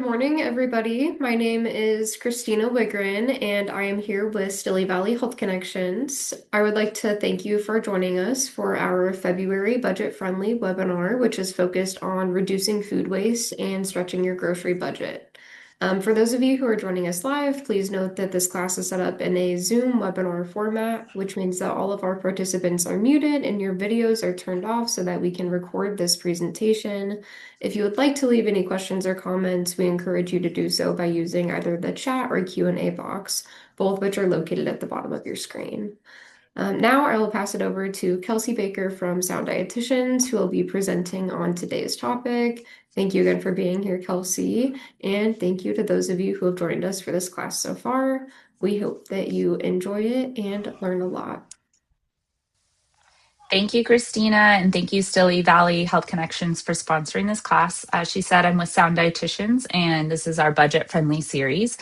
morning, everybody. My name is Christina Wigren, and I am here with Stilly Valley Health Connections. I would like to thank you for joining us for our February budget-friendly webinar, which is focused on reducing food waste and stretching your grocery budget. For those of you who are joining us live, please note that this class is set up in a Zoom webinar format, which means that all of our participants are muted and your videos are turned off so that we can record this presentation. If you would like to leave any questions or comments, we encourage you to do so by using either the chat or Q&A box, both which are located at the bottom of your screen. Now I will pass it over to Kelsey Baker from Sound Dietitians, who will be presenting on today's topic. Thank you again for being here, Kelsey, and thank you to those of you who have joined us for this class so far. We hope that you enjoy it and learn a lot. Thank you, Christina, and thank you, Stilly Valley Health Connections, for sponsoring this class. As she said, I'm with Sound Dietitians, and this is our budget-friendly series.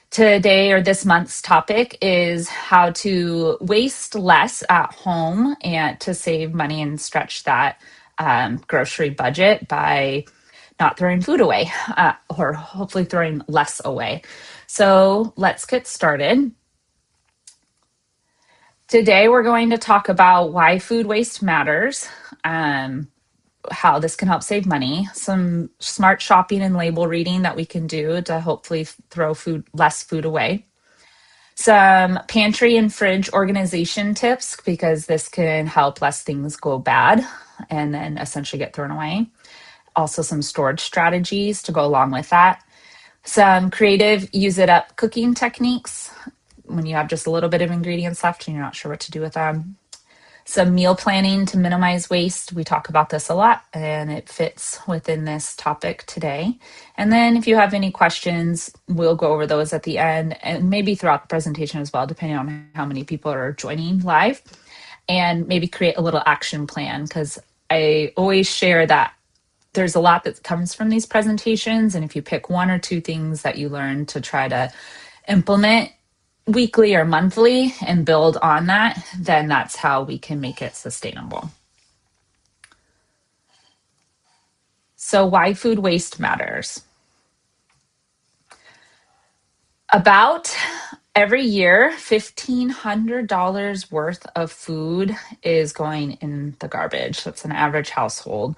Today, or this month's topic, is how to waste less at home and to save money and stretch that grocery budget by not throwing food away, or hopefully throwing less away. So let's get started. Today, we're going to talk about why food waste matters, how this can help save money, some smart shopping and label reading that we can do to hopefully throw less food away, some pantry and fridge organization tips, because this can help less things go bad and then essentially get thrown away. Also, some storage strategies to go along with that. Some creative use it up cooking techniques when you have just a little bit of ingredients left and you're not sure what to do with them. Some meal planning to minimize waste. We talk about this a lot and it fits within this topic today. And then if you have any questions, we'll go over those at the end and maybe throughout the presentation as well, depending on how many people are joining live, and maybe create a little action plan, because I always share that there's a lot that comes from these presentations. And if you pick one or two things that you learn to try to implement weekly or monthly and build on that, then that's how we can make it sustainable. So why food waste matters. About every year, $1,500 worth of food is going in the garbage. That's an average household.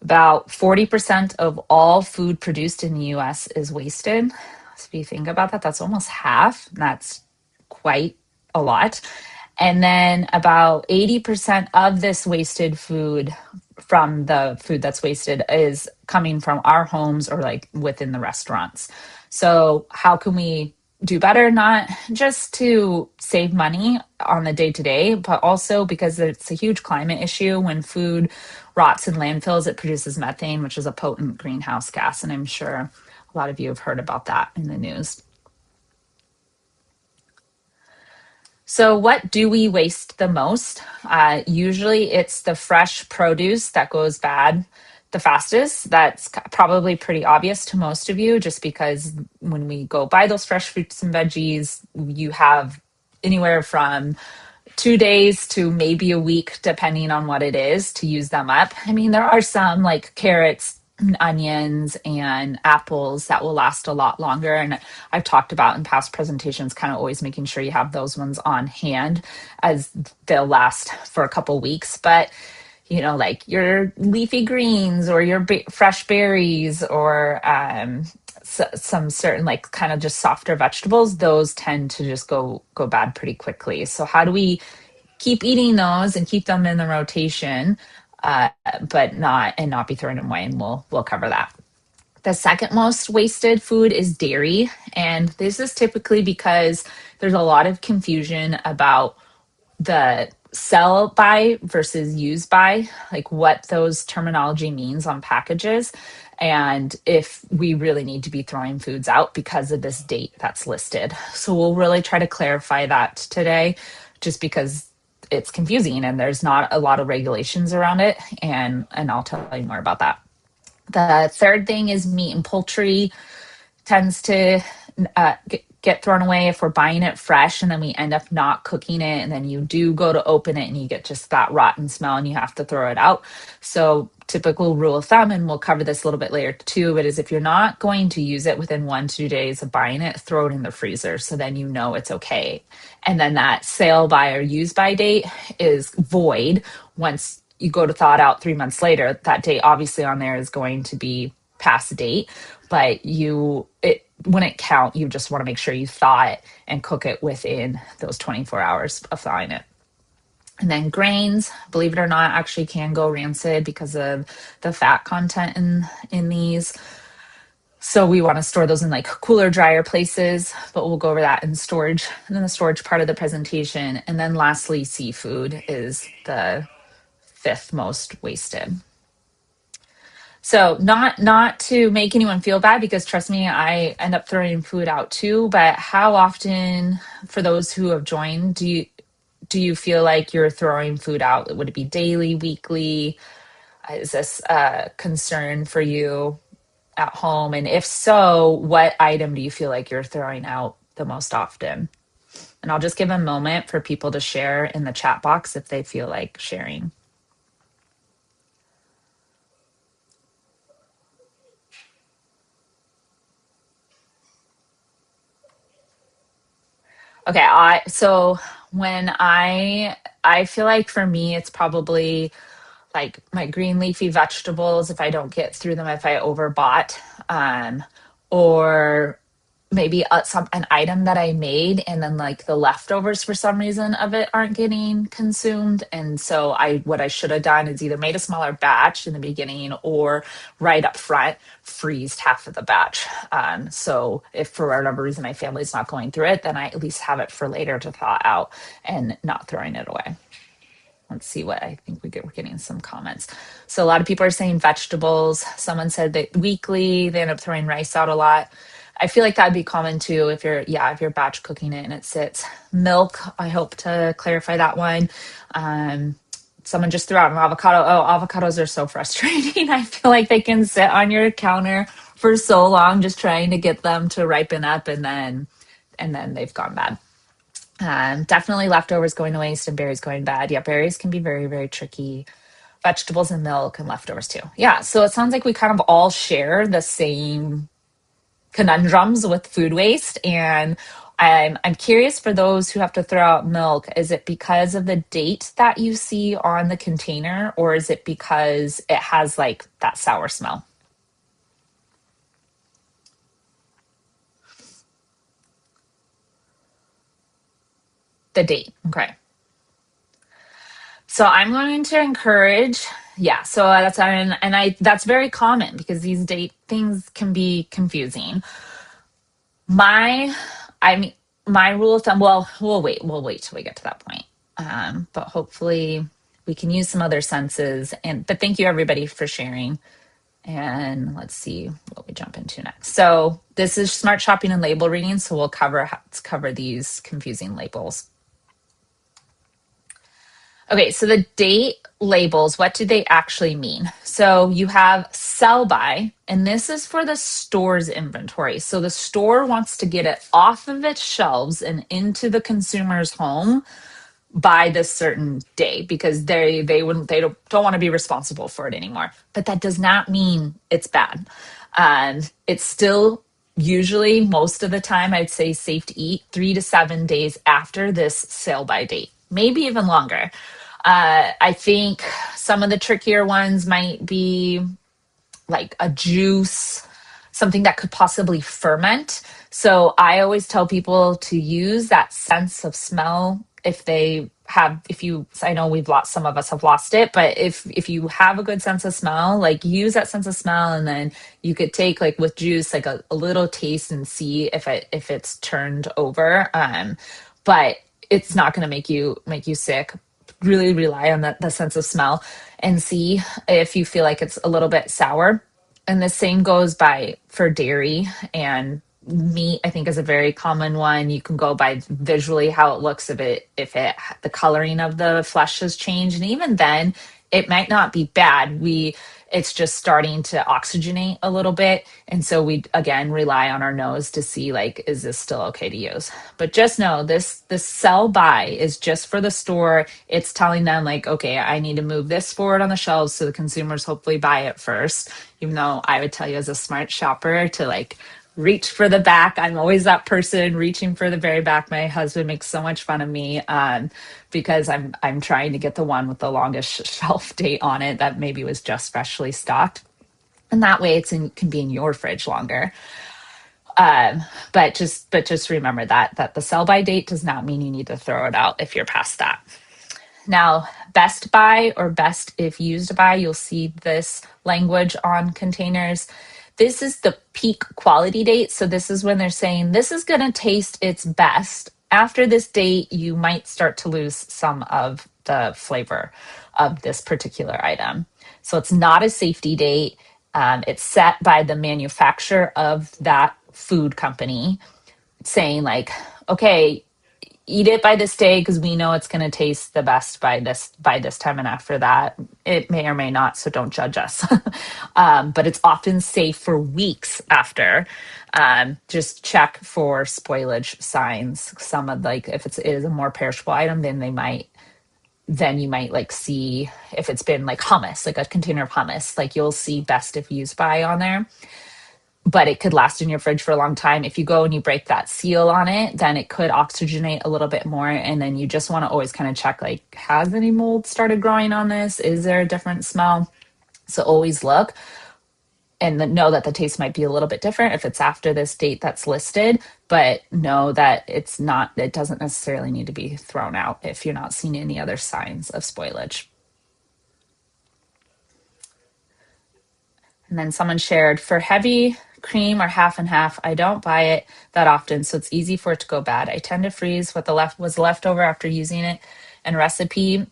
About 40% of all food produced in the US is wasted. So if you think about that, that's almost half. That's quite a lot. And then about 80% of this wasted food, from the food that's wasted, is coming from our homes or like within the restaurants. So how can we do better? Not just to save money on the day to day, but also because it's a huge climate issue. When food rots in landfills, it produces methane, which is a potent greenhouse gas. And I'm sure a lot of you have heard about that in the news. So what do we waste the most? Usually it's the fresh produce that goes bad the fastest. That's probably pretty obvious to most of you, just because when we go buy those fresh fruits and veggies, you have anywhere from 2 days to maybe a week, depending on what it is, to use them up. I mean, there are some like carrots, onions, and apples that will last a lot longer. And I've talked about in past presentations, kind of always making sure you have those ones on hand, as they'll last for a couple weeks. But like your leafy greens or your fresh berries, or some certain like kind of just softer vegetables, those tend to just go bad pretty quickly. So how do we keep eating those and keep them in the rotation, but not be throwing them away? And we'll cover that. The second most wasted food is dairy, and this is typically because there's a lot of confusion about the sell by versus use by, like what those terminology means on packages, and if we really need to be throwing foods out because of this date that's listed. So we'll really try to clarify that today, just because it's confusing and there's not a lot of regulations around it, and I'll tell you more about that. The third thing is meat and poultry tends to get thrown away if we're buying it fresh and then we end up not cooking it, and then you do go to open it and you get just that rotten smell and you have to throw it out. So typical rule of thumb, and we'll cover this a little bit later too, but is if you're not going to use it within 1 to 2 days of buying it, throw it in the freezer so then you know it's okay. And then that sale by or use by date is void once you go to thaw it out 3 months later. That date obviously on there is going to be past date, but it wouldn't count. You just want to make sure you thaw it and cook it within those 24 hours of thawing it. And then grains, believe it or not, actually can go rancid because of the fat content in these. So we want to store those in like cooler, drier places, but we'll go over that in storage and then the storage part of the presentation. And then lastly, seafood is the fifth most wasted. So not to make anyone feel bad, because trust me, I end up throwing food out too, but how often, for those who have joined, do you feel like you're throwing food out? Would it be daily, weekly? Is this a concern for you at home? And if so, what item do you feel like you're throwing out the most often? And I'll just give a moment for people to share in the chat box if they feel like sharing. Okay, so when I feel like for me it's probably like my green leafy vegetables if I don't get through them, if I overbought, or maybe an item that I made and then like the leftovers for some reason of it aren't getting consumed. And so what I should have done is either made a smaller batch in the beginning or right up front freezed half of the batch. So if for whatever reason my family's not going through it, then I at least have it for later to thaw out and not throwing it away. Let's see what I think we're getting some comments. So a lot of people are saying vegetables. Someone said that weekly, they end up throwing rice out a lot. I feel like that'd be common too if you're batch cooking it and it sits. Milk, I hope to clarify that one. Someone just threw out an avocado. Oh, avocados are so frustrating. I feel like they can sit on your counter for so long just trying to get them to ripen up, and then they've gone bad. Definitely leftovers going to waste and berries going bad. Yeah, berries can be very, very tricky. Vegetables and milk and leftovers too. Yeah, so it sounds like we kind of all share the same conundrums with food waste. And I'm curious, for those who have to throw out milk, is it because of the date that you see on the container, or is it because it has like that sour smell? The date. Okay. So I'm going to encourage, yeah. So that's very common because these date things can be confusing. My, I mean, my rule of thumb. Well, we'll wait till we get to that point. But hopefully we can use some other senses. But thank you everybody for sharing. And let's see what we jump into next. So this is smart shopping and label reading. So we'll cover these confusing labels. Okay, so the date labels, what do they actually mean? So you have sell by, and this is for the store's inventory. So the store wants to get it off of its shelves and into the consumer's home by this certain day because they don't want to be responsible for it anymore. But that does not mean it's bad. And it's still usually, most of the time, I'd say safe to eat 3 to 7 days after this sale by date, maybe even longer. I think some of the trickier ones might be like a juice, something that could possibly ferment. So I always tell people to use that sense of smell I know some of us have lost it, but if you have a good sense of smell, like use that sense of smell, and then you could take like with juice, like a little taste and see if it's turned over. But it's not going to make you sick. Really rely on the sense of smell and see if you feel like it's a little bit sour. And the same goes for dairy and meat. I think is a very common one. You can go by visually how it looks, if the coloring of the flesh has changed, and even then it might not be bad. It's just starting to oxygenate a little bit. And so we again rely on our nose to see like, is this still okay to use? But just know this sell by is just for the store. It's telling them like, okay, I need to move this forward on the shelves so the consumers hopefully buy it first. Even though I would tell you as a smart shopper to like reach for the back. I'm always that person reaching for the very back. My husband makes so much fun of me because I'm trying to get the one with the longest shelf date on it that maybe was just freshly stocked, and that way can be in your fridge longer. But just remember that the sell by date does not mean you need to throw it out if you're past that. Now, best by or best if used by, you'll see this language on containers. This is the peak quality date. So this is when they're saying this is going to taste its best. After this date, you might start to lose some of the flavor of this particular item. So it's not a safety date. It's set by the manufacturer of that food company saying like, okay, eat it by this day because we know it's going to taste the best by this time, and after that it may or may not, so don't judge us. But it's often safe for weeks after. Just check for spoilage signs. Some of like if it is a more perishable item, then you might like see if it's been like hummus, like a container of hummus, like you'll see best if used by on there, but it could last in your fridge for a long time. If you go and you break that seal on it, then it could oxygenate a little bit more. And then you just want to always kind of check, like, has any mold started growing on this? Is there a different smell? So always look and know that the taste might be a little bit different if it's after this date that's listed, but know that it doesn't necessarily need to be thrown out if you're not seeing any other signs of spoilage. And then someone shared, for heavy cream or half and half, I don't buy it that often, so it's easy for it to go bad. I tend to freeze what was left over after using it and recipe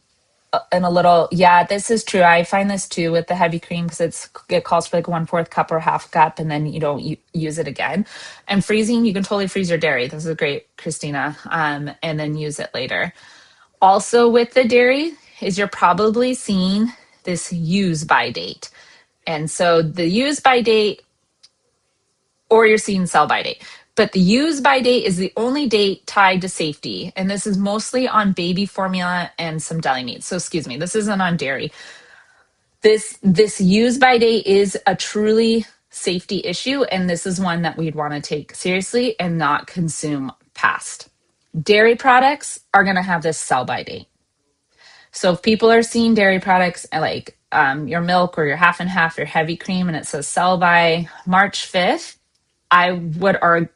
and a little. Yeah, this is true. I find this too with the heavy cream because it calls for like 1/4 cup or half cup, and then you don't use it again. And freezing, you can totally freeze your dairy. This is great, Christina, and then use it later. Also with the dairy is you're probably seeing this use by date. And so the use by date, or you're seeing sell by date. But the use by date is the only date tied to safety. And this is mostly on baby formula and some deli meat. So excuse me, this isn't on dairy. This use by date is a truly safety issue. And this is one that we'd want to take seriously and not consume past. Dairy products are going to have this sell by date. So if people are seeing dairy products like your milk or your half and half, your heavy cream, and it says sell by March 5th, I would argue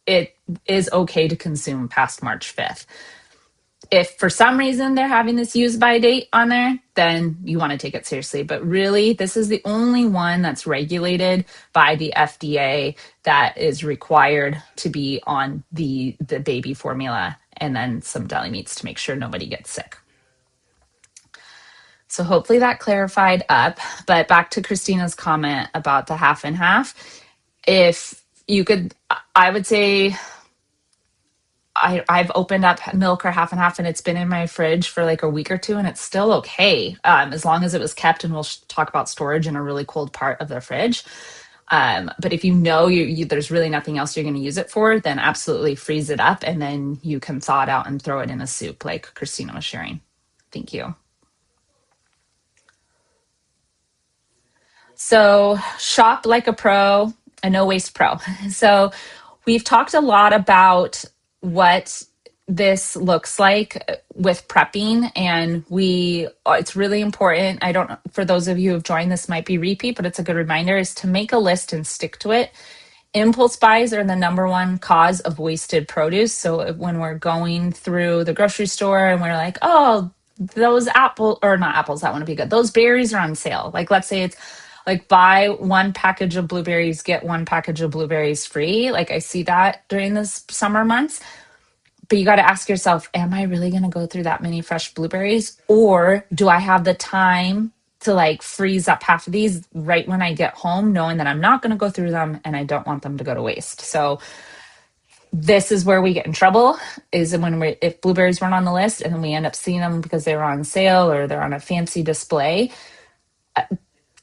it is okay to consume past March 5th. If for some reason they're having this use by date on there, then you want to take it seriously. But really, this is the only one that's regulated by the FDA that is required to be on the baby formula and then some deli meats to make sure nobody gets sick. So hopefully that clarified up. But back to Christina's comment about the half and half. If you could, I would say I've opened up milk or half and half and it's been in my fridge for like a week or two and it's still okay. As long as it was kept, and we'll talk about storage in a really cold part of the fridge. But if you know there's really nothing else you're going to use it for, then absolutely freeze it up and then you can thaw it out and throw it in a soup like Christina was sharing. Thank you. So shop like a pro, a no waste pro. So we've talked a lot about what this looks like with prepping, and it's really important. I don't, for those of you who have joined, this might be repeat, but it's a good reminder, is to make a list and stick to it. Impulse buys are the number one cause of wasted produce. So when we're going through the grocery store and we're like, oh, those not apples, that wouldn't be good. Those berries are on sale. Like, let's say it's like buy one package of blueberries, get one package of blueberries free. Like I see that during the summer months. But you got to ask yourself, am I really going to go through that many fresh blueberries? Or do I have the time to like freeze up half of these right when I get home, knowing that I'm not going to go through them and I don't want them to go to waste? So this is where we get in trouble, is when if blueberries weren't on the list and then we end up seeing them because they were on sale or they're on a fancy display.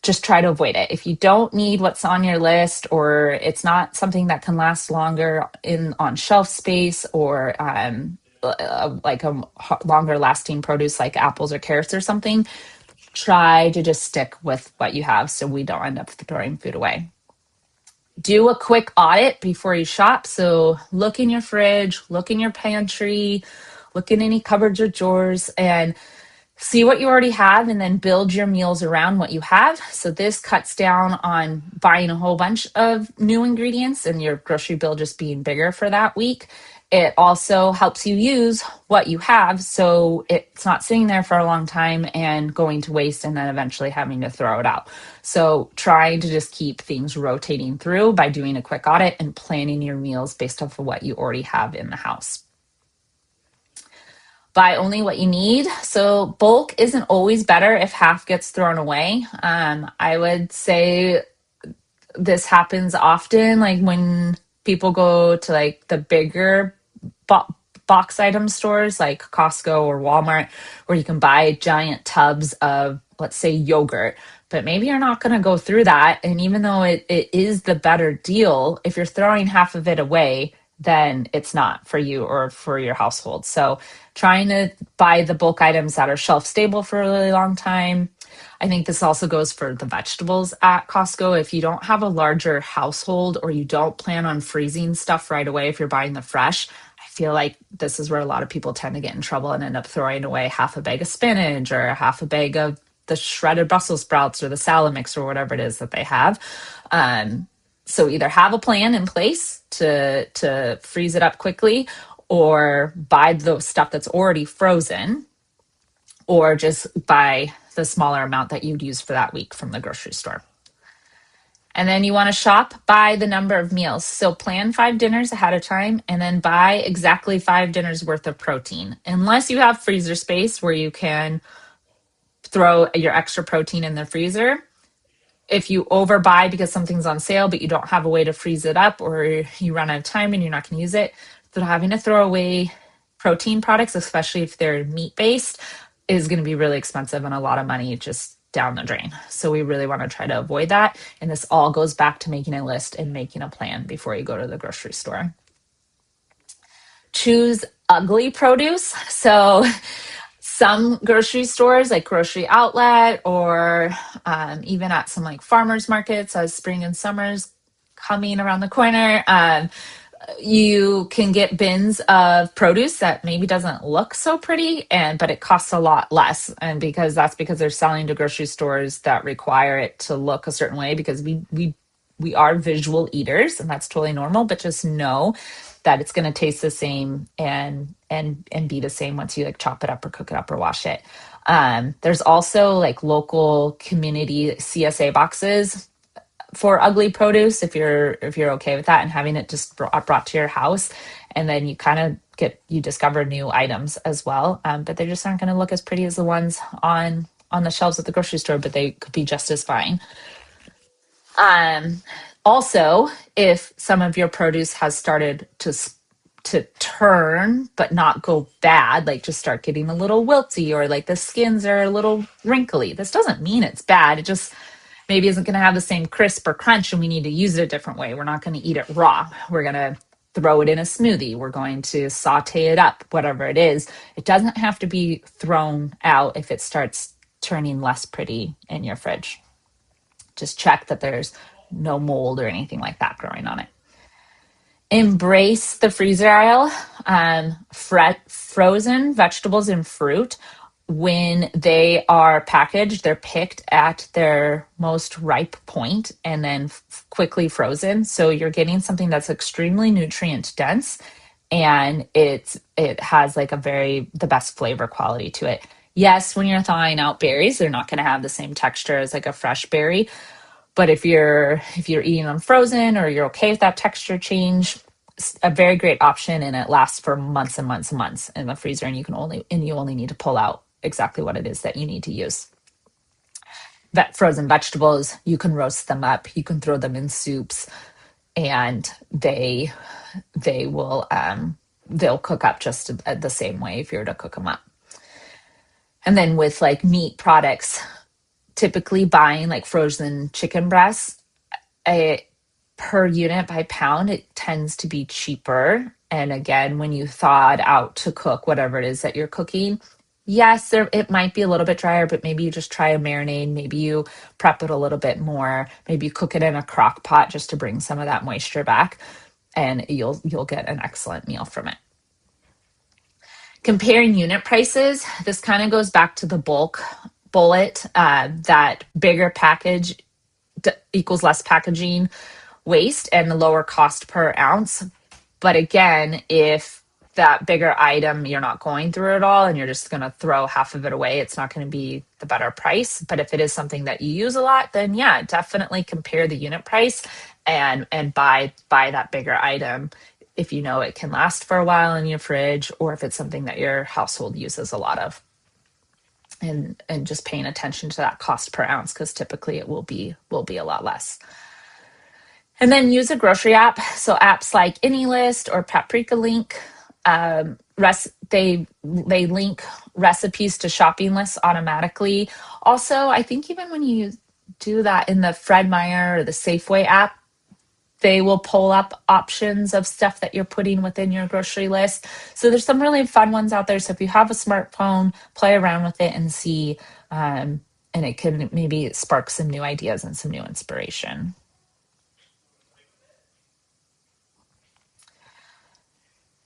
just try to avoid it. If you don't need what's on your list, or it's not something that can last longer in on shelf space, or like a longer lasting produce like apples or carrots or something, try to just stick with what you have so we don't end up throwing food away. Do a quick audit before you shop. So look in your fridge, look in your pantry, look in any cupboards or drawers, and see what you already have, and then build your meals around what you have. So this cuts down on buying a whole bunch of new ingredients and your grocery bill just being bigger for that week. It also helps you use what you have so it's not sitting there for a long time and going to waste and then eventually having to throw it out. So trying to just keep things rotating through by doing a quick audit and planning your meals based off of what you already have in the house. Buy only what you need. So bulk isn't always better if half gets thrown away. I would say this happens often, like when people go to like the bigger bo- box item stores like Costco or Walmart, where you can buy giant tubs of, let's say, yogurt. But maybe you're not going to go through that. And even though it is the better deal, if you're throwing half of it away, then it's not for you or for your household. So trying to buy the bulk items that are shelf stable for a really long time. I think this also goes for the vegetables at Costco. If you don't have a larger household or you don't plan on freezing stuff right away, if you're buying the fresh, I feel like this is where a lot of people tend to get in trouble and end up throwing away half a bag of spinach or half a bag of the shredded Brussels sprouts or the salad mix or whatever it is that they have. So either have a plan in place to freeze it up quickly, or buy the stuff that's already frozen, or just buy the smaller amount that you'd use for that week from the grocery store. And then you want to shop by the number of meals. So plan 5 dinners ahead of time and then buy exactly 5 dinners worth of protein. Unless you have freezer space where you can throw your extra protein in the freezer. If you overbuy because something's on sale, but you don't have a way to freeze it up, or you run out of time and you're not going to use it, then having to throw away protein products, especially if they're meat based, is going to be really expensive and a lot of money just down the drain. So we really want to try to avoid that. And this all goes back to making a list and making a plan before you go to the grocery store. Choose ugly produce. So some grocery stores like Grocery Outlet, or even at some like farmers markets as spring and summer's coming around the corner, you can get bins of produce that maybe doesn't look so pretty, but it costs a lot less. And because they're selling to grocery stores that require it to look a certain way, because we are visual eaters, and that's totally normal. But just know that it's going to taste the same and be the same once you like chop it up or cook it up or wash it. There's also like local community CSA boxes for ugly produce if you're okay with that, and having it just brought to your house, and then you discover new items as well, but they just aren't going to look as pretty as the ones on the shelves at the grocery store, but they could be just as fine. Also, if some of your produce has started to turn but not go bad, like just start getting a little wilty, or like the skins are a little wrinkly, this doesn't mean it's bad. It just maybe isn't going to have the same crisp or crunch, and we need to use it a different way. We're not going to eat it raw. We're going to throw it in a smoothie. We're going to saute it up, whatever it is. It doesn't have to be thrown out if it starts turning less pretty in your fridge. Just check that there's no mold or anything like that growing on it. Embrace the freezer aisle. Frozen vegetables and fruit, when they are packaged, they're picked at their most ripe point and then quickly frozen. So you're getting something that's extremely nutrient dense, and it has like the best flavor quality to it. Yes, when you're thawing out berries, they're not going to have the same texture as like a fresh berry. But if you're eating them frozen, or you're okay with that texture change, a very great option, and it lasts for months and months and months in the freezer, and you only need to pull out exactly what it is that you need to use. Frozen vegetables, you can roast them up, you can throw them in soups, and they'll cook up just the same way if you were to cook them up. And then with like meat products, typically buying like frozen chicken breasts, it, per unit by pound, it tends to be cheaper. And again, when you thaw it out to cook whatever it is that you're cooking, yes, it might be a little bit drier, but maybe you just try a marinade. Maybe you prep it a little bit more. Maybe you cook it in a crock pot just to bring some of that moisture back, and you'll get an excellent meal from it. Comparing unit prices, this kind of goes back to the bulk bullet, that bigger package equals less packaging waste and the lower cost per ounce. But again, if that bigger item, you're not going through it all and you're just going to throw half of it away, it's not going to be the better price. But if it is something that you use a lot, then yeah, definitely compare the unit price and buy that bigger item if you know it can last for a while in your fridge, or if it's something that your household uses a lot of. And just paying attention to that cost per ounce, because typically it will be a lot less. And then use a grocery app. So apps like AnyList or Paprika Link, they link recipes to shopping lists automatically. Also, I think even when you do that in the Fred Meyer or the Safeway app, they will pull up options of stuff that you're putting within your grocery list. So there's some really fun ones out there. So if you have a smartphone, play around with it and see, and it can maybe spark some new ideas and some new inspiration.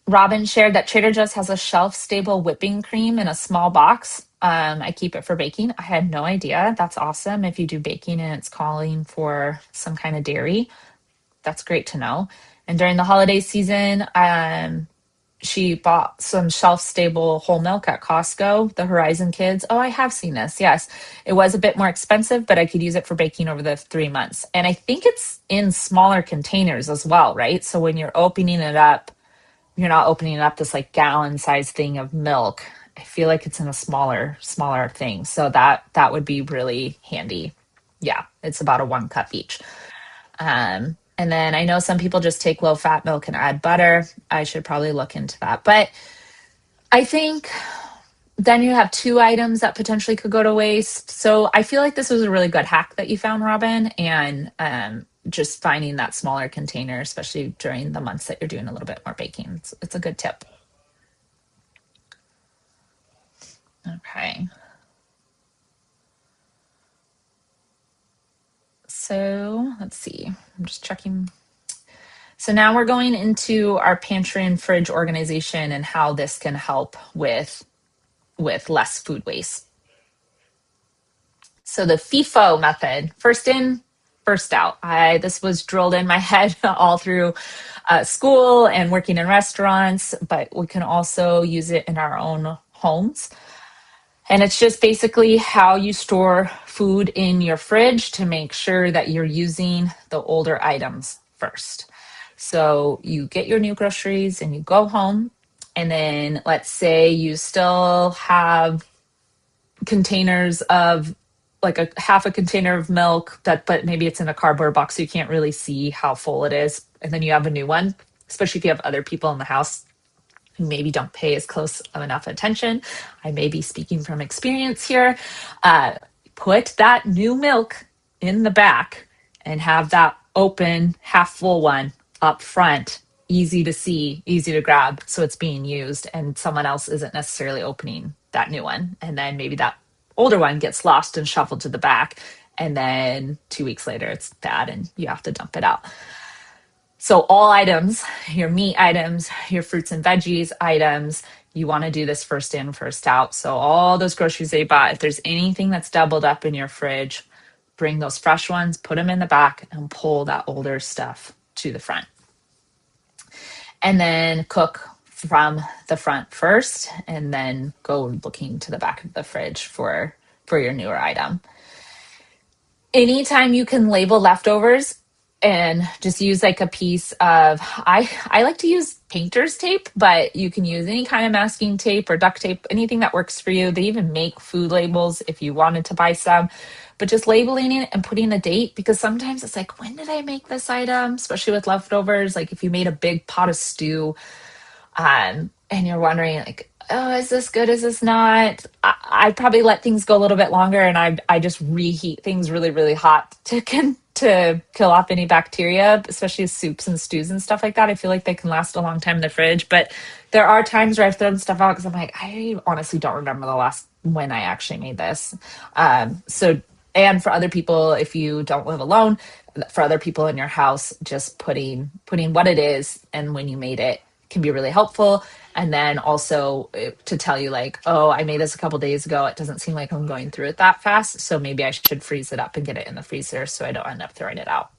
Robin shared that Trader Joe's has a shelf-stable whipping cream in a small box. I keep it for baking. I had no idea. That's awesome. If you do baking and it's calling for some kind of dairy, that's great to know. And during the holiday season, she bought some shelf-stable whole milk at Costco, the Horizon Kids. Oh, I have seen this. Yes. It was a bit more expensive, but I could use it for baking over the 3 months. And I think it's in smaller containers as well, right? So when you're opening it up, you're not opening up this like gallon size thing of milk. I feel like it's in a smaller thing. So that would be really handy. Yeah, it's about a 1 cup each. And then I know some people just take low fat milk and add butter. I should probably look into that. But I think then you have two items that potentially could go to waste. So I feel like this was a really good hack that you found, Robin, and just finding that smaller container, especially during the months that you're doing a little bit more baking. It's a good tip. Okay. So let's see. I'm just checking. So now we're going into our pantry and fridge organization and how this can help with less food waste. So the FIFO method, first in, first out. This was drilled in my head all through school and working in restaurants, but we can also use it in our own homes. And it's just basically how you store food in your fridge to make sure that you're using the older items first. So you get your new groceries and you go home. And then let's say you still have containers of like a half a container of milk but maybe it's in a cardboard box so you can't really see how full it is. And then you have a new one, especially if you have other people in the house who maybe don't pay as close of enough attention. I may be speaking from experience here. Put that new milk in the back and have that open half full one up front, easy to see, easy to grab, so it's being used and someone else isn't necessarily opening that new one. And then maybe that older one gets lost and shuffled to the back, and then 2 weeks later it's bad and you have to dump it out. So all items, your meat items, your fruits and veggies items, you want to do this first in, first out. So all those groceries they bought, if there's anything that's doubled up in your fridge, bring those fresh ones, put them in the back, and pull that older stuff to the front. And then cook from the front first, and then go looking to the back of the fridge for your newer item. Anytime you can label leftovers and just use like a piece of, I like to use painter's tape, but you can use any kind of masking tape or duct tape, anything that works for you. They even make food labels if you wanted to buy some, but just labeling it and putting a date, because sometimes it's like, when did I make this item? Especially with leftovers. Like if you made a big pot of stew, and you're wondering like, oh, is this good? Is this not? I probably let things go a little bit longer, and I just reheat things really, really hot to kill off any bacteria, especially soups and stews and stuff like that. I feel like they can last a long time in the fridge, but there are times where I've thrown stuff out because I'm like, I honestly don't remember the last when I actually made this. So, and for other people, if you don't live alone, for other people in your house, just putting what it is and when you made it can be really helpful. And then also to tell you like, oh, I made this a couple days ago. It doesn't seem like I'm going through it that fast. So maybe I should freeze it up and get it in the freezer so I don't end up throwing it out.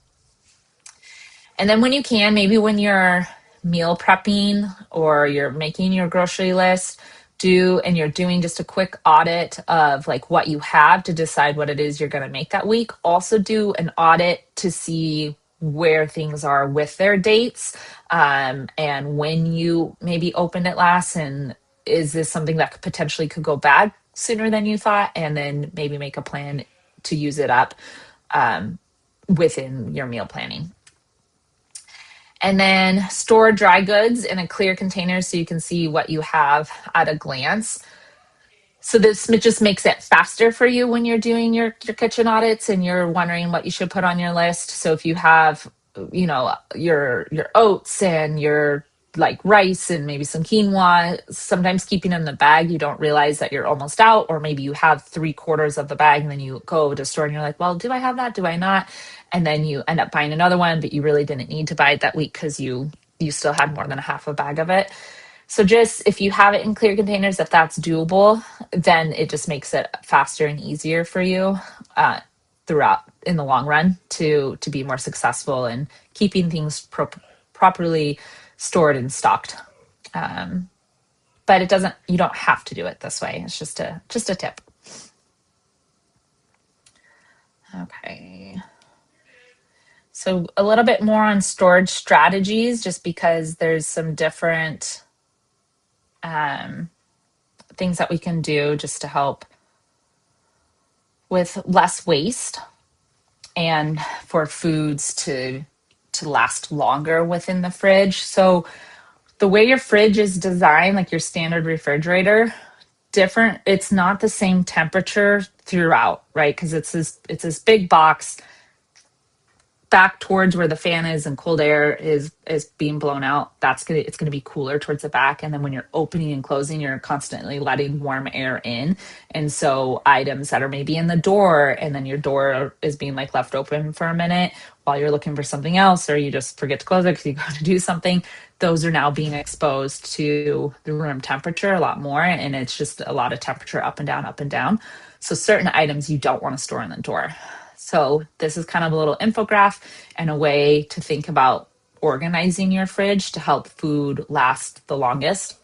And then when you can, maybe when you're meal prepping or you're making your grocery list, and you're doing just a quick audit of like what you have to decide what it is you're going to make that week. Also do an audit to see where things are with their dates, and when you maybe opened it last, and is this something that potentially could go bad sooner than you thought, and then maybe make a plan to use it up within your meal planning. And then store dry goods in a clear container so you can see what you have at a glance. So this just makes it faster for you when you're doing your kitchen audits and you're wondering what you should put on your list. So if you have, your oats and your like rice and maybe some quinoa, sometimes keeping in the bag, you don't realize that you're almost out, or maybe you have 3/4 of the bag and then you go to store and you're like, well, do I have that? Do I not? And then you end up buying another one, but you really didn't need to buy it that week because you still had more than a half a bag of it. So just if you have it in clear containers, if that's doable, then it just makes it faster and easier for you throughout in the long run to be more successful in keeping things properly stored and stocked. But you don't have to do it this way. It's just a tip. Okay. So a little bit more on storage strategies, just because there's some different things that we can do just to help with less waste and for foods to last longer within the fridge. So the way your fridge is designed, like your standard refrigerator, different. It's not the same temperature throughout, right? Because it's this big box back towards where the fan is and cold air is being blown out. It's gonna be cooler towards the back, and then when you're opening and closing, you're constantly letting warm air in. And so items that are maybe in the door, and then your door is being like left open for a minute while you're looking for something else, or you just forget to close it because you got to do something, those are now being exposed to the room temperature a lot more, and it's just a lot of temperature up and down, up and down. So certain items you don't want to store in the door. So this is kind of a little infographic and a way to think about organizing your fridge to help food last the longest.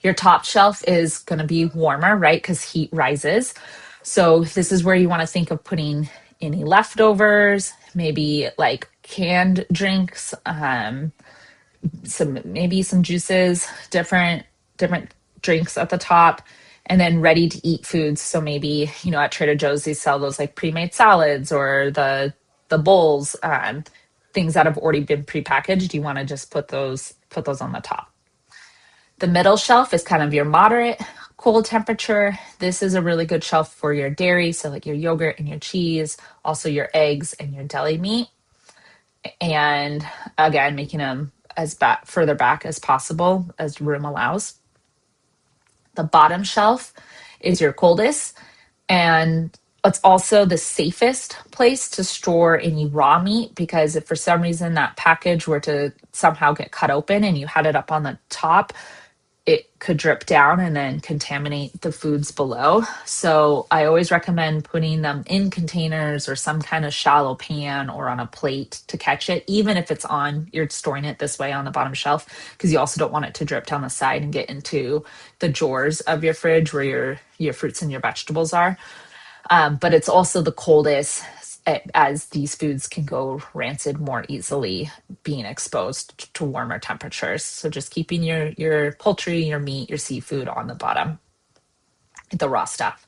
Your top shelf is going to be warmer, right? Because heat rises. So this is where you want to think of putting any leftovers, maybe like canned drinks, some juices, different drinks at the top, and then ready to eat foods. So maybe, at Trader Joe's they sell those like pre-made salads or the bowls, things that have already been prepackaged. You want to just put those on the top. The middle shelf is kind of your moderate cold temperature. This is a really good shelf for your dairy, so like your yogurt and your cheese, also your eggs and your deli meat. And again, making them as further back as possible as room allows. The bottom shelf is your coldest, and it's also the safest place to store any raw meat, because if for some reason that package were to somehow get cut open and you had it up on the top, it could drip down and then contaminate the foods below. So I always recommend putting them in containers or some kind of shallow pan or on a plate to catch it, even if you're storing it this way on the bottom shelf, because you also don't want it to drip down the side and get into the drawers of your fridge where your fruits and your vegetables are. But it's also the coldest, as these foods can go rancid more easily being exposed to warmer temperatures. So just keeping your poultry, your meat, your seafood on the bottom, the raw stuff.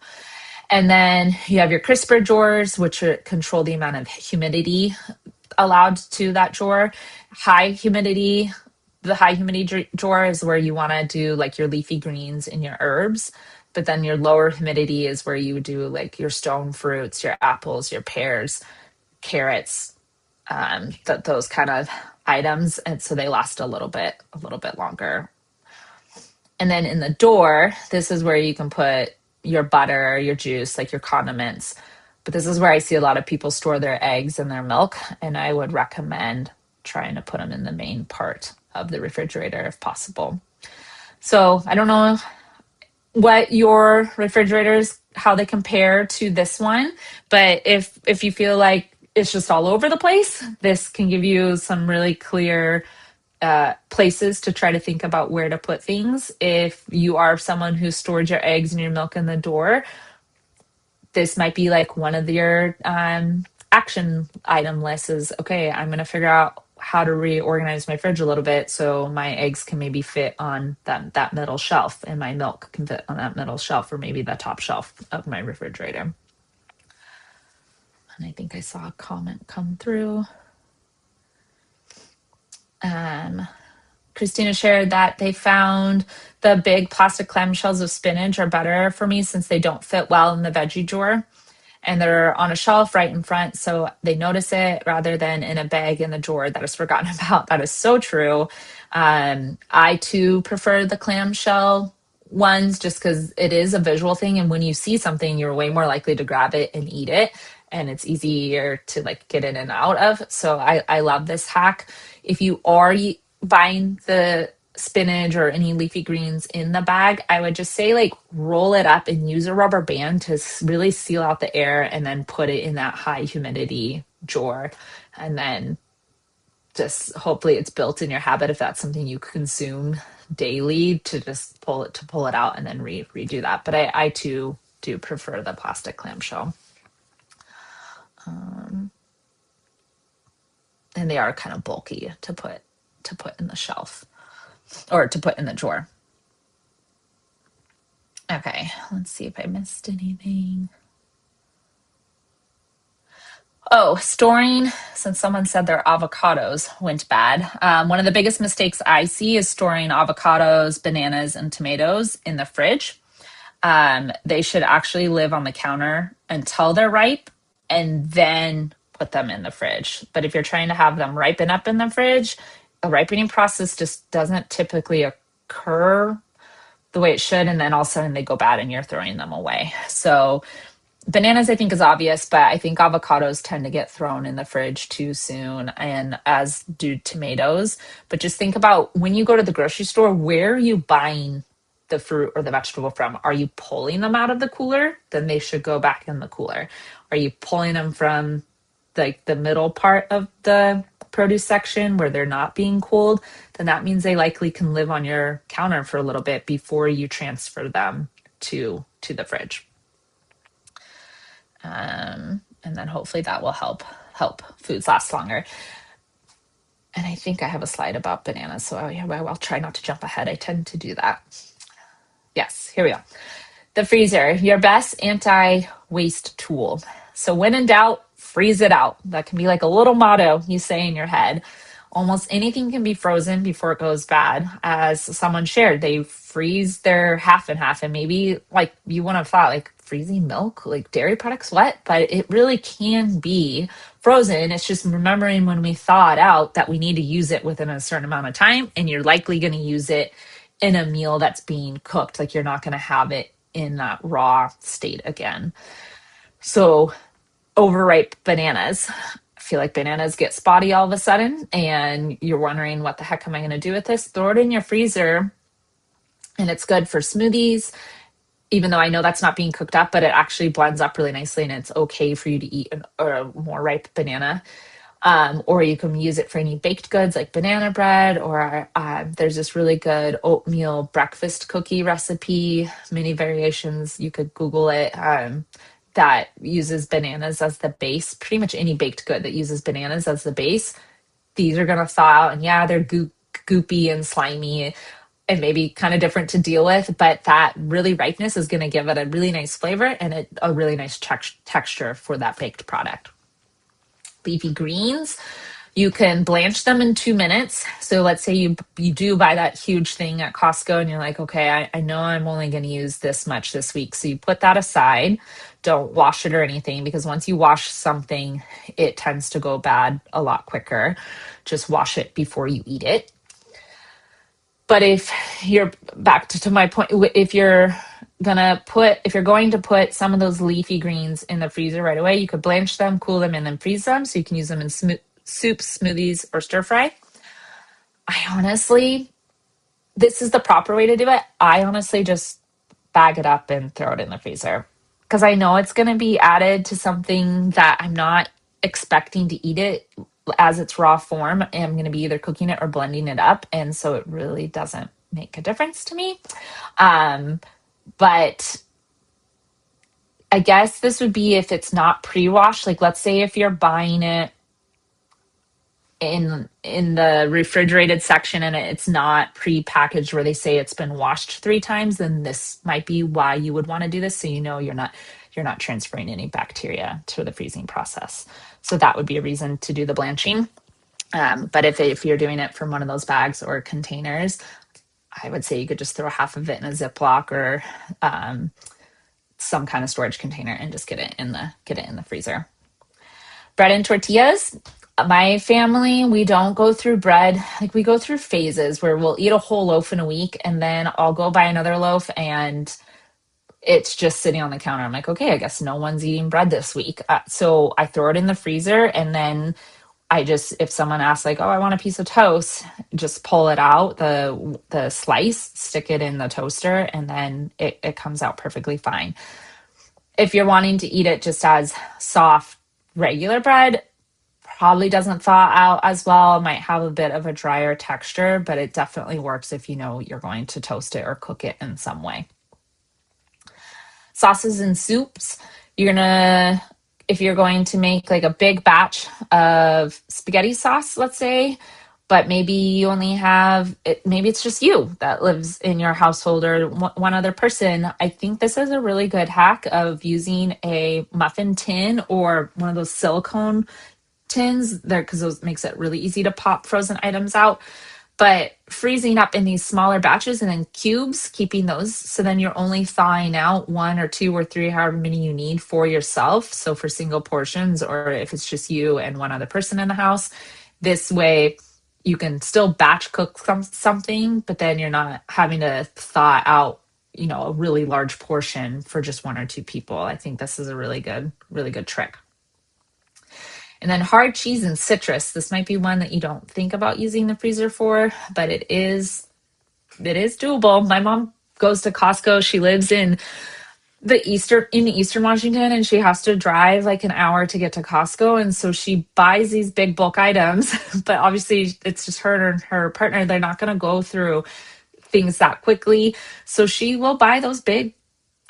And then you have your crisper drawers, which control the amount of humidity allowed to that drawer. High humidity the high humidity drawer is where you want to do like your leafy greens and your herbs. But then your lower humidity is where you would do like your stone fruits, your apples, your pears, carrots, those kind of items. And so they last a little bit longer. And then in the door, this is where you can put your butter, your juice, like your condiments. But this is where I see a lot of people store their eggs and their milk. And I would recommend trying to put them in the main part of the refrigerator if possible. So I don't know what your refrigerators, how they compare to this one, but if you feel like it's just all over the place, this can give you some really clear places to try to think about where to put things. If you are someone who stored your eggs and your milk in the door, this might be like one of your action item lists is, okay, I'm going to figure out how to reorganize my fridge a little bit so my eggs can maybe fit on that middle shelf and my milk can fit on that middle shelf or maybe the top shelf of my refrigerator. And I think I saw a comment come through. Christina shared that they found the big plastic clamshells of spinach are better for me since they don't fit well in the veggie drawer. And they're on a shelf right in front, so they notice it rather than in a bag in the drawer that is forgotten about. That is so true. I too prefer the clamshell ones just because it is a visual thing, and when you see something, you're way more likely to grab it and eat it, and it's easier to like get in and out of. So I love this hack. If you are buying the spinach or any leafy greens in the bag, I would just say like roll it up and use a rubber band to really seal out the air and then put it in that high humidity drawer. And then just hopefully it's built in your habit if that's something you consume daily to just pull it out and then redo that. But I too do prefer the plastic clamshell. And they are kind of bulky to put in the shelf or to put in the drawer. Okay, let's see if I missed anything. Oh, storing, since someone said their avocados went bad. One of the biggest mistakes I see is storing avocados, bananas, and tomatoes in the fridge. They should actually live on the counter until they're ripe and then put them in the fridge. But if you're trying to have them ripen up in the fridge, a ripening process just doesn't typically occur the way it should. And then all of a sudden they go bad and you're throwing them away. So bananas, I think, is obvious, but I think avocados tend to get thrown in the fridge too soon, and as do tomatoes. But just think about when you go to the grocery store, where are you buying the fruit or the vegetable from? Are you pulling them out of the cooler? Then they should go back in the cooler. Are you pulling them from like the middle part of the produce section where they're not being cooled? Then that means they likely can live on your counter for a little bit before you transfer them to the fridge. And then hopefully that will help foods last longer. And I think I have a slide about bananas, so I'll try not to jump ahead. I tend to do that. Yes, here we go. The freezer, your best anti-waste tool. So when in doubt, freeze it out. That can be like a little motto you say in your head. Almost anything can be frozen before it goes bad. As someone shared, they freeze their half and half, and maybe like you wouldn't have thought like freezing milk, like dairy products, what? But it really can be frozen. It's just remembering when we thaw it out that we need to use it within a certain amount of time, and you're likely going to use it in a meal that's being cooked. Like you're not going to have it in that raw state again. So overripe bananas. I feel like bananas get spotty all of a sudden and you're wondering what the heck am I going to do with this? Throw it in your freezer, and it's good for smoothies, even though I know that's not being cooked up, but it actually blends up really nicely and it's okay for you to eat a more ripe banana. Or you can use it for any baked goods like banana bread, or there's this really good oatmeal breakfast cookie recipe, many variations. You could Google it. That uses bananas as the base. Pretty much any baked good that uses bananas as the base, these are going to thaw out. And yeah, they're goopy and slimy and maybe kind of different to deal with, but that really ripeness is going to give it a really nice flavor and a really nice texture for that baked product. Leafy greens. You can blanch them in 2 minutes. So let's say you do buy that huge thing at Costco and you're like, okay, I know I'm only going to use this much this week. So you put that aside. Don't wash it or anything because once you wash something, it tends to go bad a lot quicker. Just wash it before you eat it. But if you're back to my point, if you're going to put some of those leafy greens in the freezer right away, you could blanch them, cool them, and then freeze them so you can use them in soups, smoothies, or stir fry. I honestly, this is the proper way to do it. I honestly just bag it up and throw it in the freezer because I know it's going to be added to something that I'm not expecting to eat it as its raw form. I'm going to be either cooking it or blending it up. And so it really doesn't make a difference to me. But I guess this would be if it's not pre-washed. Like let's say if you're buying it in the refrigerated section and it's not pre-packaged where they say it's been washed 3 times, then this might be why you would want to do this. So you know you're not transferring any bacteria to the freezing process. So that would be a reason to do the blanching. But if you're doing it from one of those bags or containers, I would say you could just throw half of it in a Ziploc or some kind of storage container and just get it in the freezer. Bread and tortillas. My family, we don't go through bread. Like we go through phases where we'll eat a whole loaf in a week and then I'll go buy another loaf and it's just sitting on the counter. I'm like, okay, I guess no one's eating bread this week. So I throw it in the freezer and then if someone asks like, oh, I want a piece of toast, just pull it out, the slice, stick it in the toaster, and then it comes out perfectly fine. If you're wanting to eat it just as soft, regular bread, probably doesn't thaw out as well. It might have a bit of a drier texture, but it definitely works if you know you're going to toast it or cook it in some way. Sauces and soups, if you're going to make like a big batch of spaghetti sauce, let's say, but maybe you only have it, maybe it's just you that lives in your household or one other person. I think this is a really good hack of using a muffin tin or one of those silicone tins there because those makes it really easy to pop frozen items out, but freezing up in these smaller batches and then cubes, keeping those so then you're only thawing out 1 or 2 or 3 however many you need for yourself, so for single portions or if it's just you and one other person in the house. This way you can still batch cook something, but then you're not having to thaw out a really large portion for just 1 or 2 people. I think this is a really good trick. And then hard cheese and citrus. This might be one that you don't think about using the freezer for, but it is doable. My mom goes to Costco. She lives in Eastern Washington, and she has to drive like an hour to get to Costco. And so she buys these big bulk items, but obviously it's just her and her partner. They're not going to go through things that quickly. So she will buy those big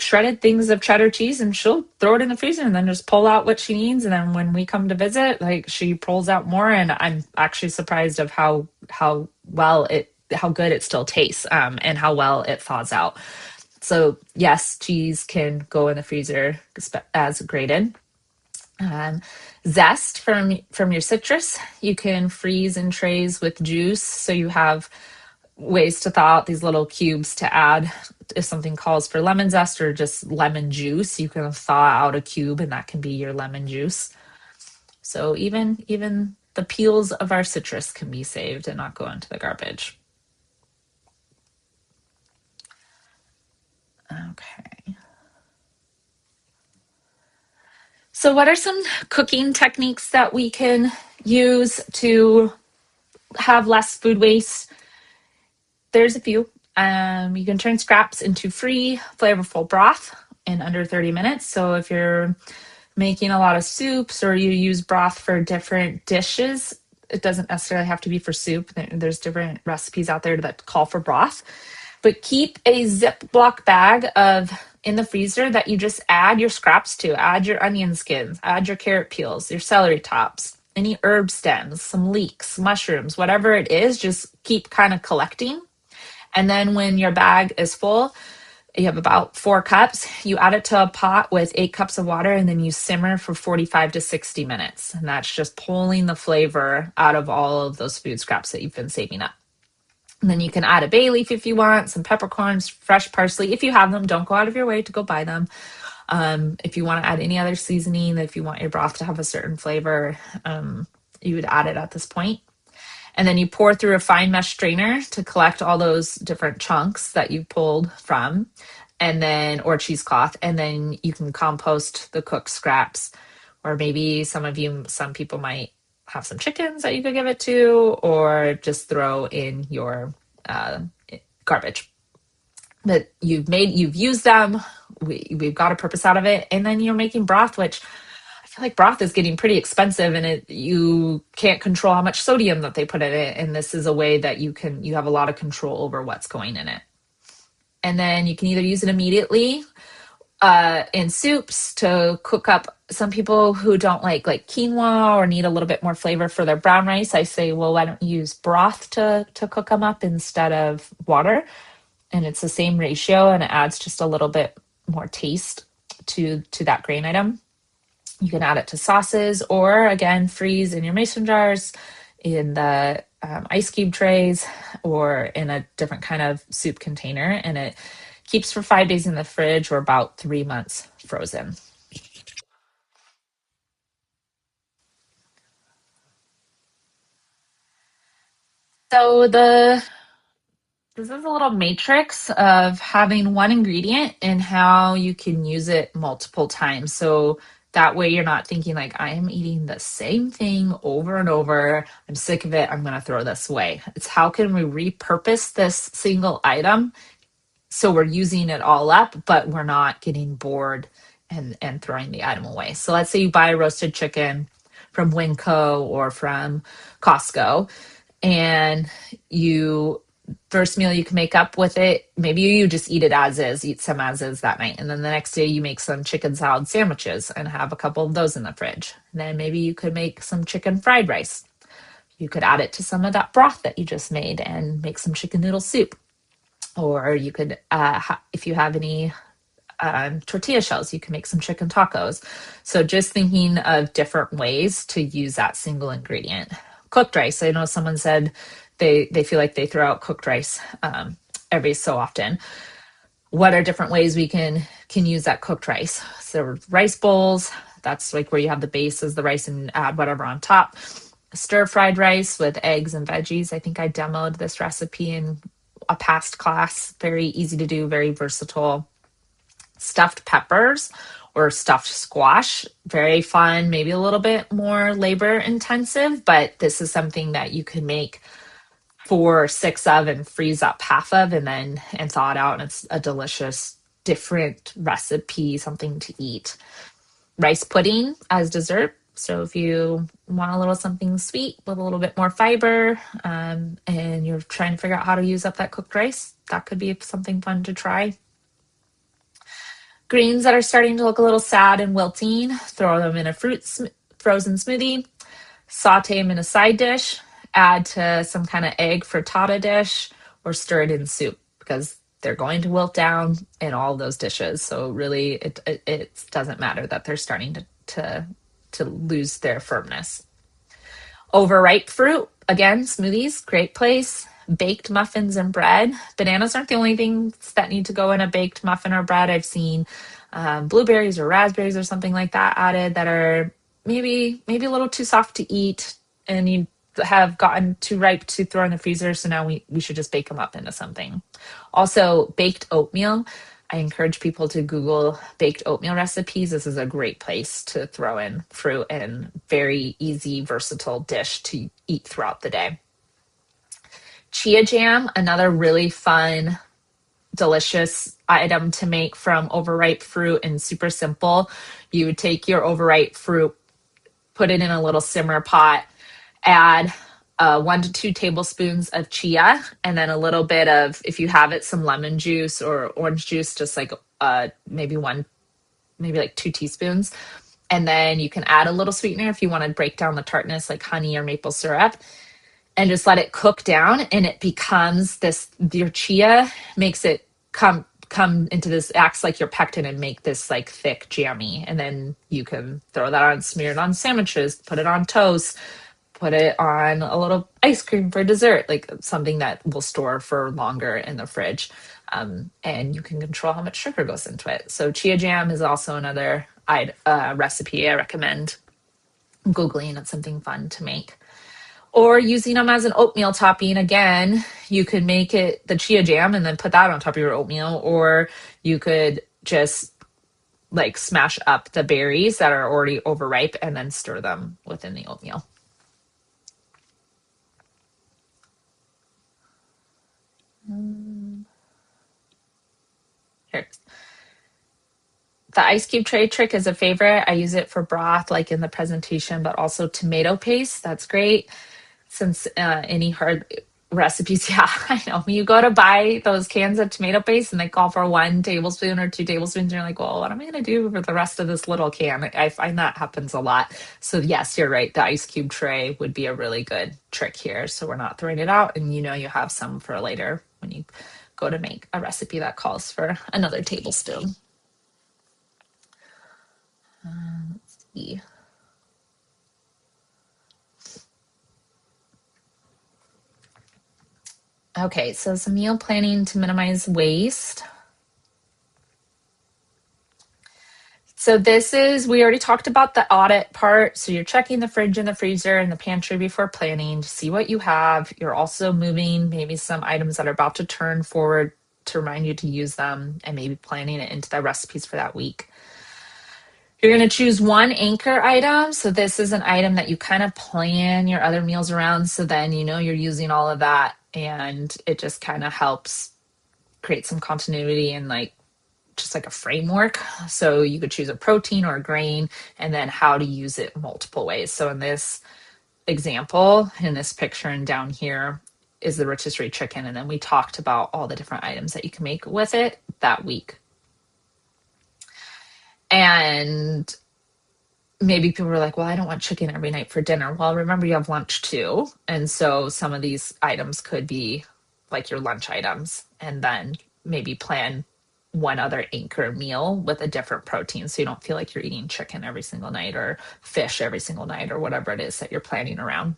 shredded things of cheddar cheese and she'll throw it in the freezer and then just pull out what she needs, and then when we come to visit, like, she pulls out more, and I'm actually surprised of how good it still tastes, and how well it thaws out. So yes, cheese can go in the freezer as grated. Zest from your citrus, you can freeze in trays with juice, so you have ways to thaw out these little cubes to add. If something calls for lemon zest or just lemon juice, you can thaw out a cube and that can be your lemon juice. So even the peels of our citrus can be saved and not go into the garbage. Okay. So what are some cooking techniques that we can use to have less food waste? There's a few. You can turn scraps into free, flavorful broth in under 30 minutes. So if you're making a lot of soups or you use broth for different dishes, it doesn't necessarily have to be for soup. There's different recipes out there that call for broth. But keep a Ziploc bag in the freezer that you just add your scraps to. Add your onion skins, add your carrot peels, your celery tops, any herb stems, some leeks, mushrooms, whatever it is, just keep kind of collecting. And then when your bag is full, You have about 4 cups. You add it to a pot with 8 cups of water, and then you simmer for 45 to 60 minutes. And that's just pulling the flavor out of all of those food scraps that you've been saving up. And then you can add a bay leaf if you want, some peppercorns, fresh parsley. If you have them, don't go out of your way to go buy them. If you want to add any other seasoning, if you want your broth to have a certain flavor, you would add it at this point. And then you pour through a fine mesh strainer to collect all those different chunks that you pulled from, and then, or cheesecloth, and then you can compost the cooked scraps. Or maybe some people might have some chickens that you could give it to, or just throw in your uh, garbage. But you've used them. We've got a purpose out of it, and then you're making broth, which I feel like broth is getting pretty expensive, and you can't control how much sodium that they put in it. And this is a way that you have a lot of control over what's going in it. And then you can either use it immediately in soups to cook up. Some people who don't like quinoa or need a little bit more flavor for their brown rice, I say, well, why don't you use broth to cook them up instead of water? And it's the same ratio, and it adds just a little bit more taste to that grain item. You can add it to sauces, or again, freeze in your mason jars, in the ice cube trays, or in a different kind of soup container. And it keeps for 5 days in the fridge, or about 3 months frozen. So this is a little matrix of having one ingredient and how you can use it multiple times. So that way you're not thinking like, I am eating the same thing over and over. I'm sick of it. I'm going to throw this away. It's how can we repurpose this single item so we're using it all up, but we're not getting bored and throwing the item away. So let's say you buy a roasted chicken from Winco or from Costco, and you first meal you can make up with it, maybe you just eat it as is, eat some as is that night, and then the next day you make some chicken salad sandwiches and have a couple of those in the fridge. And then maybe you could make some chicken fried rice. You could add it to some of that broth that you just made and make some chicken noodle soup. Or you could, if you have any tortilla shells, you can make some chicken tacos. So just thinking of different ways to use that single ingredient. Cooked rice. I know someone said they feel like they throw out cooked rice every so often. What are different ways we can use that cooked rice? So rice bowls, that's like where you have the base as the rice and add whatever on top. Stir fried rice with eggs and veggies. I think I demoed this recipe in a past class. Very easy to do, very versatile. Stuffed peppers or stuffed squash, very fun, maybe a little bit more labor intensive, but this is something that you can make 4 or 6 of and freeze up half of, and thaw it out, and it's a delicious different recipe, something to eat. Rice pudding as dessert. So if you want a little something sweet with a little bit more fiber, and you're trying to figure out how to use up that cooked rice, that could be something fun to try. Greens that are starting to look a little sad and wilting, throw them in a frozen smoothie, saute them in a side dish, add to some kind of egg frittata dish, or stir it in soup, because they're going to wilt down in all those dishes. So really, it doesn't matter that they're starting to lose their firmness. Overripe fruit, again, smoothies, great place. Baked muffins and bread. Bananas aren't the only things that need to go in a baked muffin or bread. I've seen blueberries or raspberries or something like that added that are maybe a little too soft to eat, and you have gotten too ripe to throw in the freezer. So now we should just bake them up into something. Also, baked oatmeal. I encourage people to Google baked oatmeal recipes. This is a great place to throw in fruit and very easy, versatile dish to eat throughout the day. Chia jam, another really fun, delicious item to make from overripe fruit, and super simple. You would take your overripe fruit, put it in a little simmer pot, add 1 to 2 tablespoons of chia, and then a little bit of, if you have it, some lemon juice or orange juice, just like maybe like 2 teaspoons. And then you can add a little sweetener if you want to break down the tartness, like honey or maple syrup, and just let it cook down, and it becomes this, your chia makes it come come into this, acts like your pectin and make this like thick jammy. And then you can throw that on, smear it on sandwiches, put it on toast, put it on a little ice cream for dessert, like something that will store for longer in the fridge. And you can control how much sugar goes into it. So chia jam is also another recipe I recommend Googling. It's something fun to make. Or using them as an oatmeal topping. Again, you could make it the chia jam and then put that on top of your oatmeal, or you could just like smash up the berries that are already overripe and then stir them within the oatmeal. Here. The ice cube tray trick is a favorite. I use it for broth, like in the presentation, but also tomato paste. That's great. Since any hard recipes, yeah, I know. When you go to buy those cans of tomato paste and they call for 1 tablespoon or 2 tablespoons, you're like, well, what am I going to do for the rest of this little can? I find that happens a lot. So, yes, you're right. The ice cube tray would be a really good trick here. So, we're not throwing it out, and you have some for later when you go to make a recipe that calls for another tablespoon. Let's see. Okay, so some meal planning to minimize waste. So we already talked about the audit part. So you're checking the fridge and the freezer and the pantry before planning to see what you have. You're also moving maybe some items that are about to turn forward to remind you to use them, and maybe planning it into the recipes for that week. You're going to choose one anchor item. So this is an item that you kind of plan your other meals around. So then you're using all of that, and it just kind of helps create some continuity and just like a framework. So you could choose a protein or a grain, and then how to use it multiple ways. So in this example, in this picture and down here is the rotisserie chicken. And then we talked about all the different items that you can make with it that week. And maybe people were like, well, I don't want chicken every night for dinner. Well, remember, you have lunch too. And so some of these items could be like your lunch items, and then maybe plan one other anchor meal with a different protein, so you don't feel like you're eating chicken every single night or fish every single night or whatever it is that you're planning around.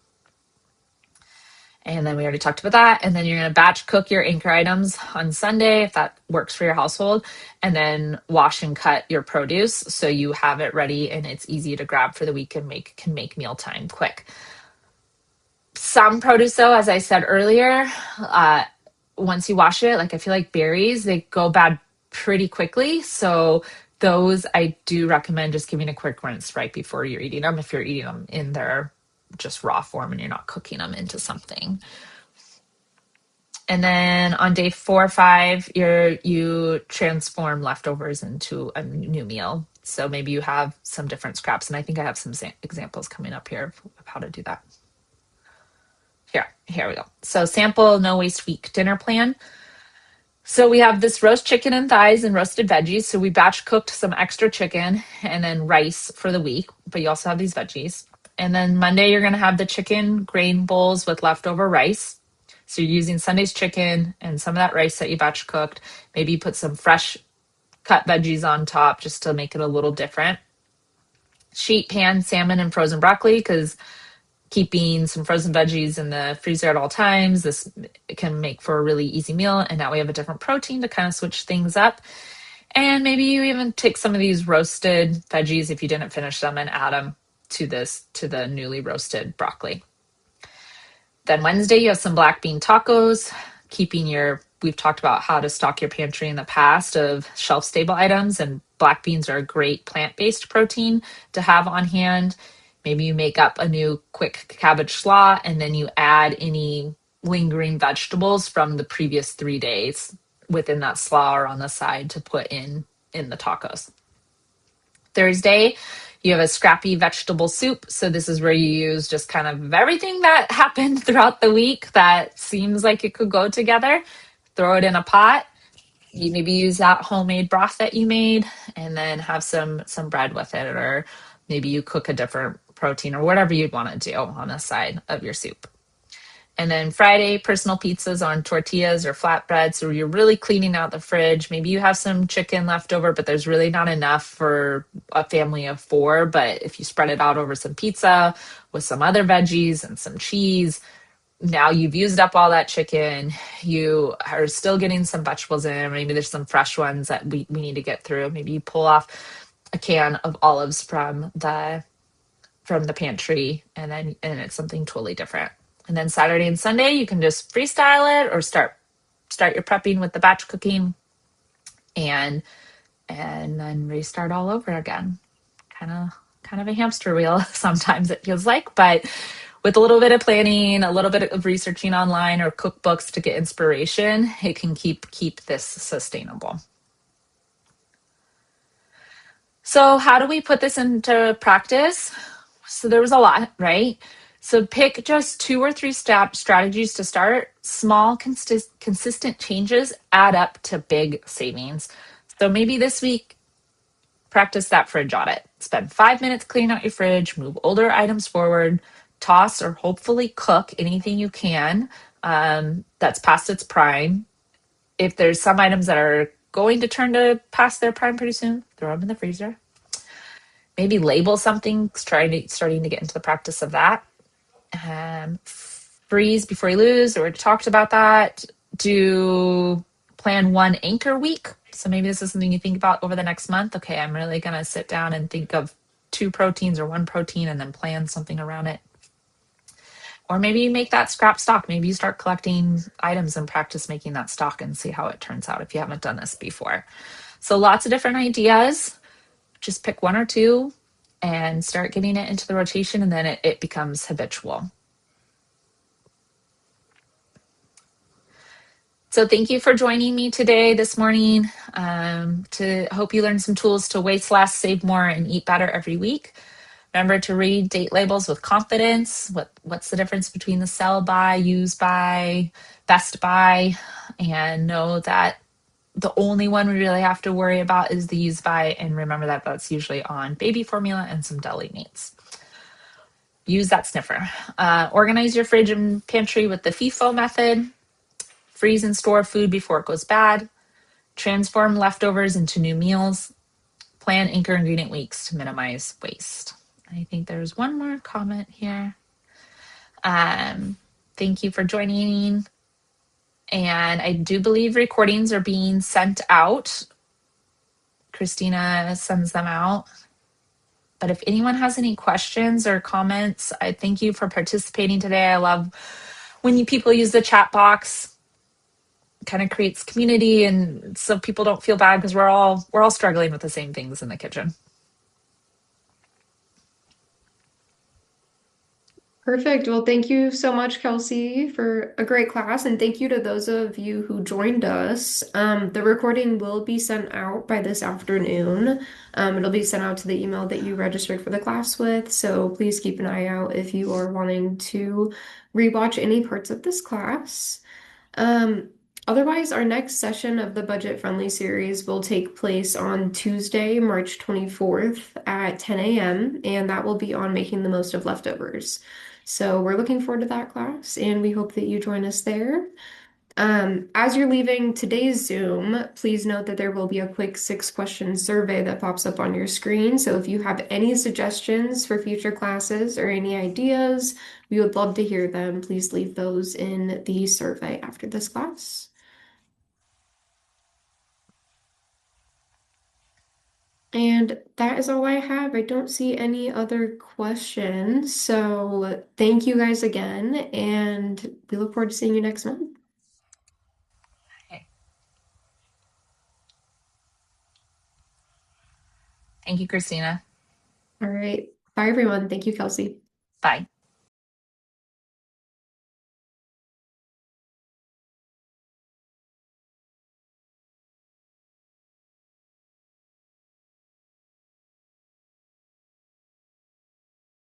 And then we already talked about that. And then you're going to batch cook your anchor items on Sunday, if that works for your household, and then wash and cut your produce so you have it ready and it's easy to grab for the week and can make mealtime quick. Some produce, though, as I said earlier, once you wash it, like I feel like berries, they go bad pretty quickly. So those I do recommend just giving a quick rinse right before you're eating them, if you're eating them in their just raw form and you're not cooking them into something. And then on day 4 or 5, you transform leftovers into a new meal. So maybe you have some different scraps, and I think I have some examples coming up here of how to do that. Here we go. So sample no waste week dinner plan. So we have this roast chicken and thighs and roasted veggies. So we batch cooked some extra chicken and then rice for the week, but you also have these veggies. And then Monday, you're going to have the chicken grain bowls with leftover rice. So you're using Sunday's chicken and some of that rice that you batch cooked. Maybe you put some fresh cut veggies on top just to make it a little different. Sheet pan salmon and frozen broccoli, because keeping some frozen veggies in the freezer at all times, this can make for a really easy meal. And now we have a different protein to kind of switch things up. And maybe you even take some of these roasted veggies, if you didn't finish them, and add them to the newly roasted broccoli. Then Wednesday, you have some black bean tacos, we've talked about how to stock your pantry in the past of shelf stable items, and black beans are a great plant-based protein to have on hand. Maybe you make up a new quick cabbage slaw, and then you add any lingering vegetables from the previous 3 days within that slaw or on the side to put in the tacos. Thursday, you have a scrappy vegetable soup. So this is where you use just kind of everything that happened throughout the week that seems like it could go together. Throw it in a pot. You maybe use that homemade broth that you made, and then have some bread with it, or maybe you cook a different protein or whatever you'd want to do on the side of your soup. And then Friday, personal pizzas on tortillas or flatbread. So you're really cleaning out the fridge. Maybe you have some chicken left over, but there's really not enough for a family of four. But if you spread it out over some pizza with some other veggies and some cheese, now you've used up all that chicken. You are still getting some vegetables in. Maybe there's some fresh ones that we need to get through. Maybe you pull off a can of olives from the pantry, and it's something totally different. And then Saturday and Sunday you can just freestyle it or start your prepping with the batch cooking, and then restart all over again. Kind of a hamster wheel sometimes it feels like, but with a little bit of planning, a little bit of researching online or cookbooks to get inspiration, it can keep this sustainable. So how do we put this into practice? So there was a lot, right? So pick just 2 or 3 strategies to start. Small, consistent changes add up to big savings. So maybe this week, practice that fridge audit. Spend 5 minutes cleaning out your fridge, move older items forward, toss or hopefully cook anything you can that's past its prime. If there's some items that are going to turn to past their prime pretty soon, throw them in the freezer. Maybe label something, starting to get into the practice of that. Freeze before you lose, or talked about that. Do plan one anchor week. So maybe this is something you think about over the next month. Okay, I'm really going to sit down and think of 2 proteins or 1 protein and then plan something around it. Or maybe you make that scrap stock. Maybe you start collecting items and practice making that stock and see how it turns out if you haven't done this before. So lots of different ideas. Just pick 1 or 2 and start getting it into the rotation, and then it becomes habitual. So thank you for joining me today, this morning. To hope you learned some tools to waste less, save more, and eat better every week. Remember to read date labels with confidence. What's the difference between the sell by, use by, best by, and know that the only one we really have to worry about is the use by, and remember that that's usually on baby formula and some deli meats. Use that sniffer. Organize your fridge and pantry with the FIFO method. Freeze and store food before it goes bad. Transform leftovers into new meals. Plan anchor ingredient weeks to minimize waste. I think there's one more comment here. Thank you for joining. And I do believe recordings are being sent out. Christina sends them out. But if anyone has any questions or comments, I thank you for participating today. I love when people use the chat box. Kind of creates community, and so people don't feel bad because we're all struggling with the same things in the kitchen. Perfect. Well, thank you so much, Kelsey, for a great class, and thank you to those of you who joined us. The recording will be sent out by this afternoon. It'll be sent out to the email that you registered for the class with, so please keep an eye out if you are wanting to rewatch any parts of this class. Um, Otherwise, our next session of the Budget Friendly series will take place on Tuesday, March 24th at 10 a.m., and that will be on making the most of leftovers. So we're looking forward to that class, and we hope that you join us there. As you're leaving today's Zoom, please note that there will be a quick 6-question survey that pops up on your screen. So if you have any suggestions for future classes or any ideas, we would love to hear them. Please leave those in the survey after this class. And that is all I have. I don't see any other questions. So thank you guys again, and we look forward to seeing you next month. Okay. Thank you, Christina. All right. Bye, everyone. Thank you, Kelsey. Bye.